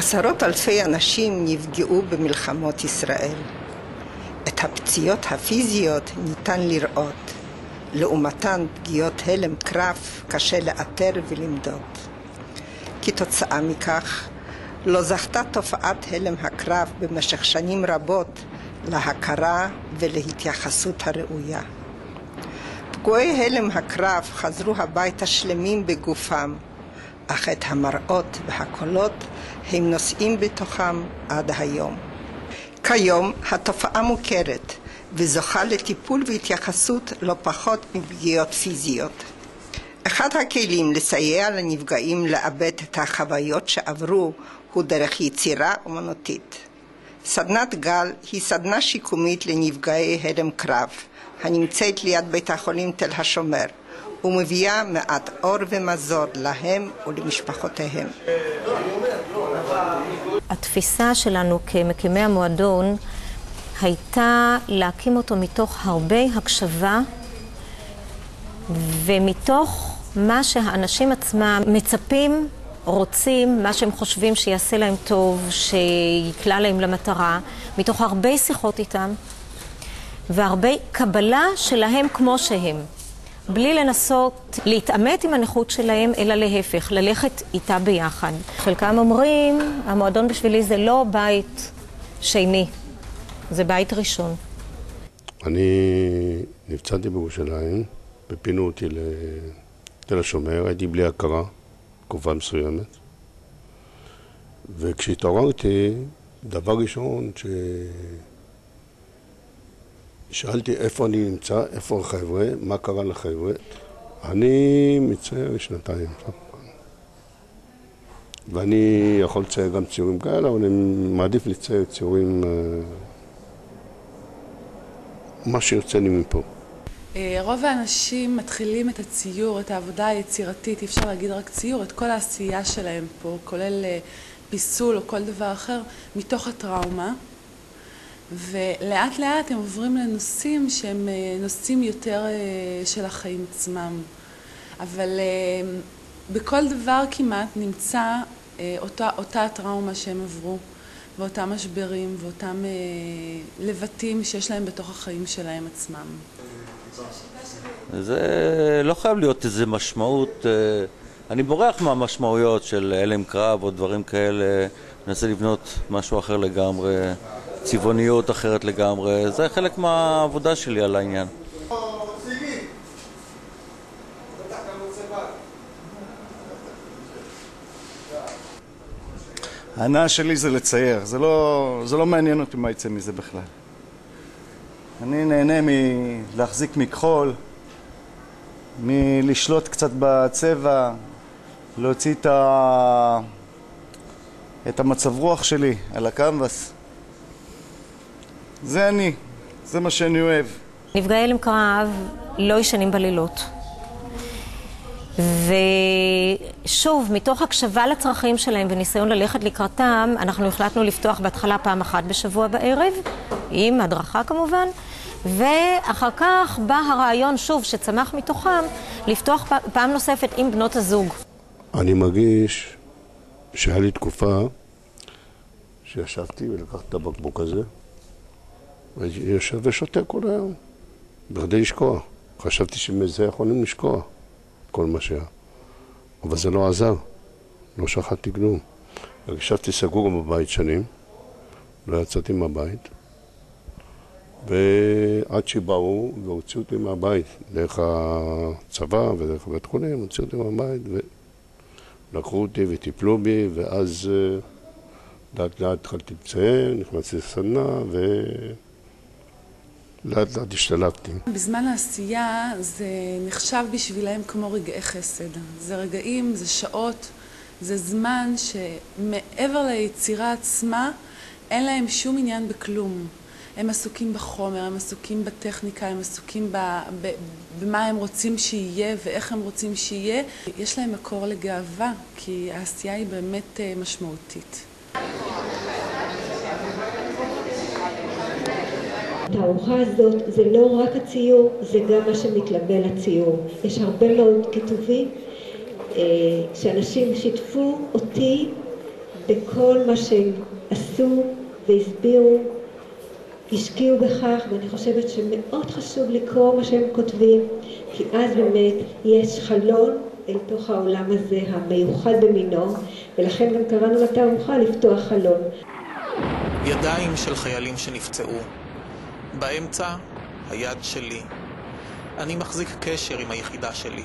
עשרות אלפי אנשים נפגעו במלחמות ישראל. את הפציעות הפיזיות ניתן לראות. לעומתן פגיעות הלם קרב קשה לאתר ולמדוד. כתוצאה מכך, לא זכתה תופעת הלם הקרב במשך שנים רבות להכרה ולהתייחסות הראויה. פגועי הלם הקרב חזרו הביתה שלמים בגופם, אך את המראות והקולות הם נושאים בתוכם עד היום. כיום התופעה מוכרת וזוכה לטיפול והתייחסות לא פחות מפגיעות פיזיות. אחד הכלים לסייע לנפגעים לאבד את החוויות שעברו הוא דרך יצירה אומנותית. סדנת גל היא סדנה שיקומית לנפגעי הלם קרב, הנמצאת ליד בית החולים תל השומר, ומביאה מעט אור ומזור להם ולמשפחותיהם. התפיסה שלנו כמקימי המועדון הייתה להקים אותו מתוך הרבה הקשבה ומתוך מה שהאנשים עצמם מצפים, רוצים, מה שהם חושבים שיעשה להם טוב, שיקלע להם למטרה, מתוך הרבה שיחות איתם והרבה קבלה שלהם כמו שהם, בלי לנסות להתעמת עם הנכות שלהם, אלא להפך, ללכת איתה ביחד. חלקם אומרים, המועדון בשבילי זה לא בית שני, זה בית ראשון. אני נפצעתי בירושלים, ופינו אותי לתל השומר, הייתי בלי הכרה, תקופה מסוימת. וכשהתעוררתי, דבר ראשון שאלתי איפה אני נמצא, איפה החבר'ה, מה קרה לחבר'ה. אני מצייר שנתיים. ואני יכול לצייר גם ציורים כאלה, אבל אני מעדיף לצייר ציורים מה שיוצא לי מפה. רוב האנשים מתחילים את הציור, את העבודה היצירתית, אי אפשר להגיד רק ציור, את כל העשייה שלהם פה, כולל פיסול או כל דבר אחר, מתוך הטראומה. ולאט לאט הם עוברים לנושאים שהם נושאים יותר של החיים עצמם. אבל בכל דבר כמעט נמצא אותה הטראומה שהם עברו, ואותם משברים, ואותם לבטים שיש להם בתוך החיים שלהם עצמם. זה לא חייב להיות איזו משמעות. אני בורח מהמשמעויות של הלם קרב או דברים כאלה. מנסה לבנות משהו אחר לגמרי, צבעוניות אחרת לגמרי. זה חלק מהעבודה שלי על העניין. ההנאה שלי זה לצייר. זה לא מעניין אותי מה יצא מזה בכלל. אני נהנה מלהחזיק מכחול, מלשלוט קצת בצבע, להוציא את המצב רוח שלי על הקנבס. זה אני, זה מה שאני אוהב. נפגעי הלם קרב לא ישנים בלילות. ושוב, מתוך הקשבה לצרכים שלהם וניסיון ללכת לקראתם, אנחנו החלטנו לפתוח בהתחלה פעם אחת בשבוע בערב, עם הדרכה כמובן, ואחר כך בא הרעיון שוב שצמח מתוכם לפתוח פעם נוספת עם בנות הזוג. אני מרגיש שהיה לי תקופה שישבתי ולקחתי את הבקבוק הזה ויושב ושותה כל היום בכדי לשקוע. חשבתי שמזה יכולים לשקוע כל מה שהיה, אבל זה לא עזר, לא שחטתי כלום. ישבתי סגור בבית שנים, לא יצאתי מהבית, ועד שבאו והוציאו אותי מהבית, דרך הצבא ודרך בית חולים, הוציאו אותי מהבית ולקחו אותי וטיפלו בי, ואז לאט לאט התחלתי לצייר, נכנסתי לסדנה לאט לאט השתלבתי. בזמן העשייה זה נחשב בשבילהם כמו רגעי חסד. זה רגעים, זה שעות, זה זמן שמעבר ליצירה עצמה אין להם שום עניין בכלום. הם עסוקים בחומר, הם עסוקים בטכניקה, הם עסוקים במה הם רוצים שיהיה ואיך הם רוצים שיהיה. יש להם מקור לגאווה, כי העשייה היא באמת משמעותית. התערוכה הזאת זה לא רק הציור, זה גם מה שמתלווה לציור. יש הרבה מאוד כיתובים שאנשים שיתפו אותי בכל מה שהם עשו והסבירו, השקיעו בכך, ואני חושבת שמאוד חשוב לקרוא מה שהם כותבים, כי אז באמת יש חלון אל תוך העולם הזה המיוחד במינו, ולכן גם קראנו לתערוכה לפתוח חלון. ידיים של חיילים שנפצעו. באמצע, היד שלי. אני מחזיק קשר עם היחידה שלי.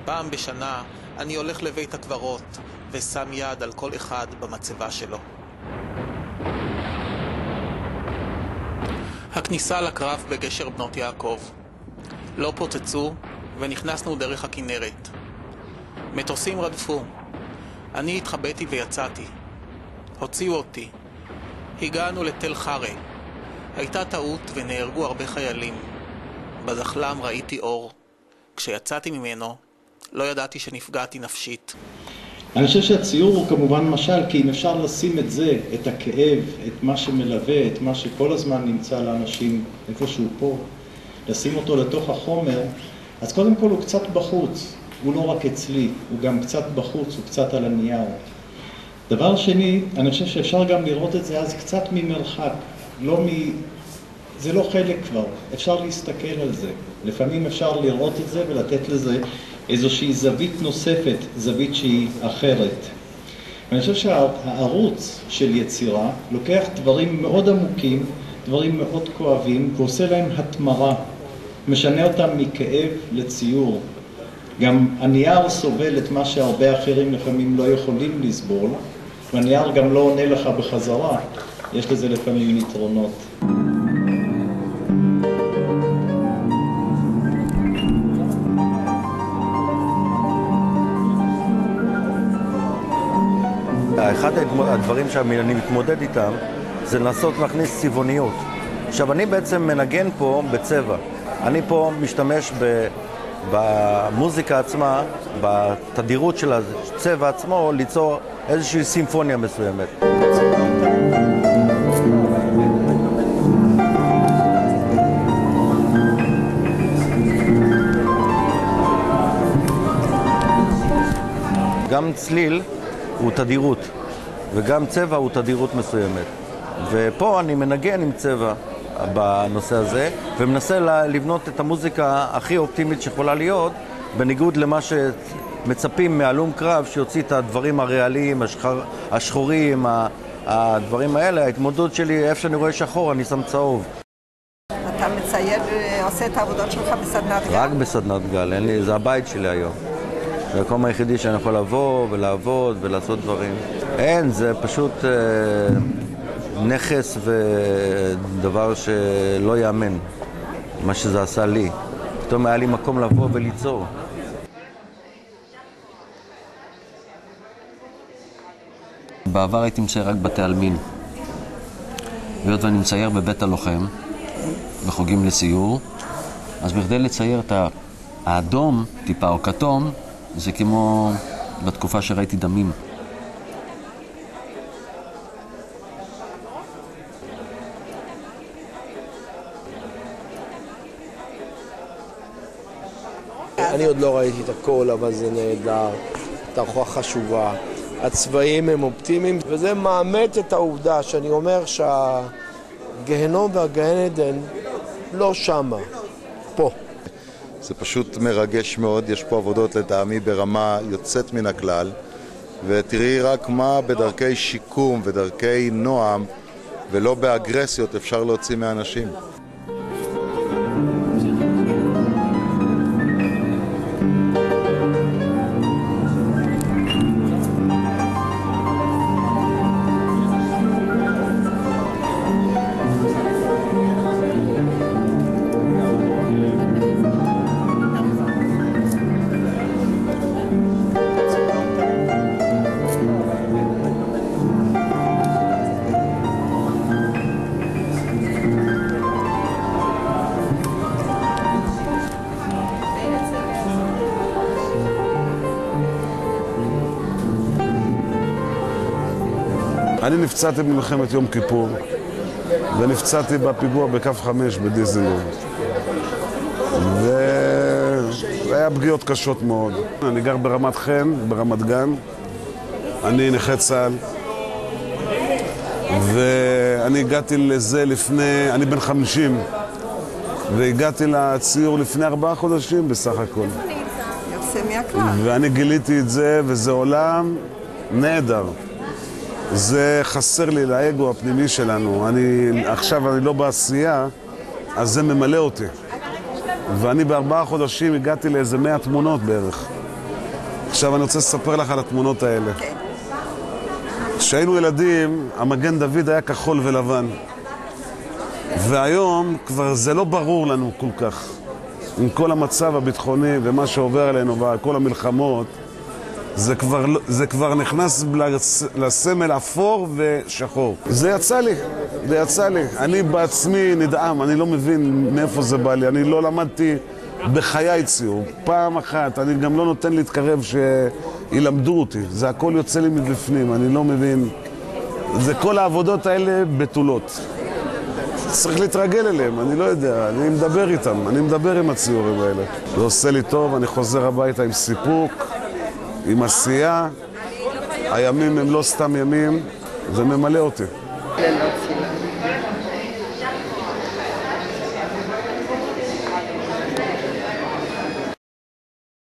פעם בשנה אני הולך לבית הקברות ושם יד על כל אחד במצבה שלו. הכניסה לקרב בגשר בנות יעקב. לא פוצצו ונכנסנו דרך הכנרת. מטוסים רדפו. אני התחבאתי ויצאתי. הוציאו אותי. הגענו לתל חרה. הייתה טעות ונהרגו הרבה חיילים. בזחלם ראיתי אור. כשיצאתי ממנו, לא ידעתי שנפגעתי נפשית. אני חושב שהציור הוא כמובן משל, כי אם אפשר לשים את זה, את הכאב, את מה שמלווה, את מה שכל הזמן נמצא לאנשים איפשהו פה, לשים אותו לתוך החומר, אז קודם כל הוא קצת בחוץ, הוא לא רק אצלי, הוא גם קצת בחוץ, הוא קצת על הנייר. דבר שני, אני חושב שאפשר גם לראות את זה אז קצת ממרחק, זה לא חלק כבר, אפשר להסתכל על זה. לפעמים אפשר לראות את זה ולתת לזה איזושהי זווית נוספת, זווית שהיא אחרת. ואני חושב שהערוץ של יצירה לוקח דברים מאוד עמוקים, דברים מאוד כואבים, ועושה להם התמרה, משנה אותם מכאב לציור. גם הנייר סובל את מה שהרבה אחרים לפעמים לא יכולים לסבול, והנייר גם לא עונה לך בחזרה, יש לזה לפעמים יתרונות. אחד הדברים שאני מתמודד איתם זה לנסות להכניס צבעוניות. עכשיו אני בעצם מנגן פה בצבע. אני פה משתמש במוזיקה עצמה, בתדירות של הצבע עצמו, ליצור איזושהי סימפוניה מסוימת. גם צליל הוא תדירות, וגם צבע הוא תדירות מסוימת. ופה אני מנגן עם צבע בנושא הזה, ומנסה לבנות את המוזיקה הכי אופטימית שיכולה להיות, בניגוד למה שמצפים מהלום קרב שיוציא את הדברים הריאליים, השחורים, הדברים האלה. ההתמודדות שלי, איפה שאני רואה שחור, אני שם צהוב. אתה מצייר ועושה את העבודות שלך בסדנת גל? רק בסדנת גל, זה הבית שלי היום. זה המקום היחידי שאני יכול לבוא ולעבוד ולעשות דברים. אין, זה פשוט נכס ודבר שלא יאמן, מה שזה עשה לי. פתאום היה לי מקום לבוא וליצור. בעבר הייתי מצייר רק בתי עלמין. והיות ואני מצייר בבית הלוחם, וחוגים לציור, אז בכדי לצייר את האדום, טיפה או כתום, זה כמו בתקופה שראיתי דמים. אני עוד לא ראיתי את הכל, אבל זה נהדר. תערוכה חשובה. הצבעים הם אופטימיים, וזה מאמת את העובדה שאני אומר שהגהנום והגהן עדן לא שמה, פה. זה פשוט מרגש מאוד, יש פה עבודות לטעמי ברמה יוצאת מן הכלל, ותראי רק מה בדרכי שיקום ודרכי נועם ולא באגרסיות אפשר להוציא מאנשים. אני נפצעתי במלחמת יום כיפור, ונפצעתי בפיגוע בקו 5 בדיזנגוף. זה היה פגיעות קשות מאוד. אני גר ברמת חן, ברמת גן. אני נכה צה"ל, ואני הגעתי לזה לפני, אני בן 50, והגעתי לציור לפני 4 חודשים בסך הכל. יוצא מהכלל. ואני גיליתי את זה, וזה עולם נהדר. זה חסר לי לאגו הפנימי שלנו. עכשיו אני לא בעשייה, אז זה ממלא אותי. ואני ב4 חודשים הגעתי לאיזה 100 תמונות בערך. עכשיו אני רוצה לספר לך על התמונות האלה. כשהיינו ילדים, המגן דוד היה כחול ולבן. והיום כבר זה לא ברור לנו כל כך. עם כל המצב הביטחוני ומה שעובר עלינו וכל המלחמות, זה כבר נכנס לסמל אפור ושחור. זה יצא לי. אני בעצמי נדהם, אני לא מבין מאיפה זה בא לי. אני לא למדתי בחיי ציור. פעם אחת, אני גם לא נותן להתקרב שילמדו אותי. זה הכל יוצא לי מבפנים, אני לא מבין. זה כל העבודות האלה בתולות. צריך להתרגל אליהם, אני לא יודע, אני מדבר איתם, אני מדבר עם הציורים האלה. זה עושה לי טוב, אני חוזר הביתה עם סיפוק, עם עשייה. הימים הם לא סתם ימים, זה ממלא אותי.